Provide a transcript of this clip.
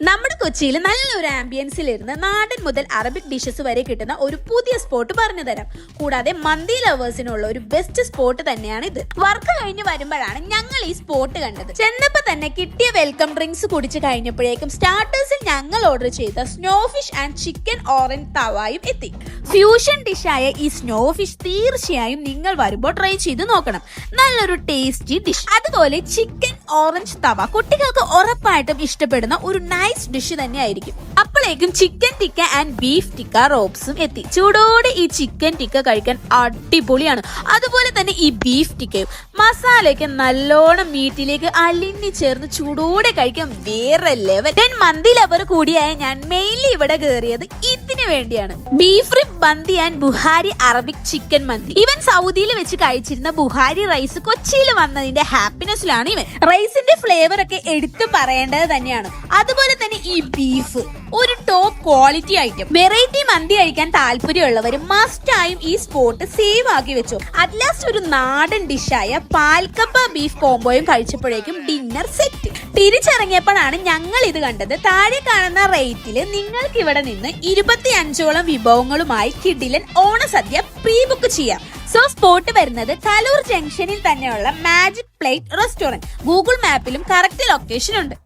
നമ്മുടെ കൊച്ചിയിൽ നല്ലൊരു ആംബിയൻസിലിരുന്ന് നാടൻ മുതൽ അറബിക് ഡിഷസ് വരെ കിട്ടുന്ന ഒരു പുതിയ സ്പോട്ട് പറഞ്ഞു തരാം. കൂടാതെ മന്തി ലവേഴ്സിനുള്ള ഒരു ബെസ്റ്റ് സ്പോട്ട് തന്നെയാണ് ഇത്. വർക്ക് കഴിഞ്ഞ് വരുമ്പോഴാണ് ഞങ്ങൾ ഈ സ്പോട്ട് കണ്ടത്. ചെന്നപ്പോ തന്നെ കിട്ടിയ വെൽക്കം ഡ്രിങ്ക്സ് കുടിച്ച് കഴിഞ്ഞപ്പോഴേക്കും സ്റ്റാർട്ടേഴ്സിൽ ഞങ്ങൾ ഓർഡർ ചെയ്ത snow fish and chicken orange തവായും എത്തി. ഫ്യൂഷൻ ഡിഷായ ഈ സ്നോ ഫിഷ് തീർച്ചയായും നിങ്ങൾ വരുമ്പോൾ ട്രൈ ചെയ്ത് നോക്കണം. നല്ലൊരു ടേസ്റ്റി ഡിഷ്. അതുപോലെ ചിക്കൻ ഓറഞ്ച് തവ കുട്ടികൾക്ക് ഉറപ്പായിട്ടും ഇഷ്ടപ്പെടുന്ന ഒരു നൈസ് ഡിഷ് തന്നെയായിരിക്കും. അപ്പോഴേക്കും chicken tikka and beef tikka റോബ്സും എത്തി. ചൂടോടെ ഈ ചിക്കൻ ടിക്ക കഴിക്കാൻ അടിപൊളിയാണ്. അതുപോലെ തന്നെ ഈ ബീഫ് ടിക്കയും മസാലയൊക്കെ നല്ലോണം മീറ്റിലേക്ക് അലിഞ്ഞു ചേർന്ന് ചൂടോടെ കഴിക്കാൻ വേറെ ലെവൽ. മന്തി ലവർ കൂടിയായ ഞാൻ മെയിൻലി ഇവിടെ കയറിയത് ഇതിനു വേണ്ടിയാണ്. Beef rib mandi and Bukhari Arabic chicken mandi. ഇവൻ സൗദിയിൽ വെച്ച് കഴിച്ചിരുന്ന ബുഹാരി റൈസ് കൊച്ചിയിൽ വന്നതിന്റെ ഹാപ്പിനെസ്സിലാണ് ഇവൻ. റൈസിന്റെ ഫ്ലേവർ ഒക്കെ എടുത്തു പറയേണ്ടത് തന്നെയാണ്. അതുപോലെ തന്നെ ഈ ബീഫ് ഒരു ടോപ്പ് ക്വാളിറ്റി ഐറ്റം. വെറൈറ്റി മന്തി കഴിക്കാൻ താല്പര്യമുള്ളവർ മസ്റ്റായും ഈ സ്പോട്ട് സേവ് ആക്കി വെച്ചു. അറ്റ്ലാസ്റ്റ് ഒരു നാടൻ ഡിഷായ പാൽക്കപ്പ ബീഫ് കോംബോയും കഴിച്ചപ്പോഴേക്കും ഡിന്നർ സെറ്റ്. തിരിച്ചിറങ്ങിയപ്പോഴാണ് ഞങ്ങൾ ഇത് കണ്ടത്. താഴെ കാണുന്ന റേറ്റില് നിങ്ങൾക്ക് ഇവിടെ നിന്ന് 25ഓളം വിഭവങ്ങളുമായി കിഡിലൻ ഓണസദ്യ പ്രീ ബുക്ക് ചെയ്യാം. സോ സ്പോട്ട് വരുന്നത് കലൂർ ജംഗ്ഷനിൽ തന്നെയുള്ള മാജിക് പ്ലേറ്റ് റെസ്റ്റോറന്റ്. ഗൂഗിൾ മാപ്പിലും കറക്റ്റ് ലൊക്കേഷൻ ഉണ്ട്.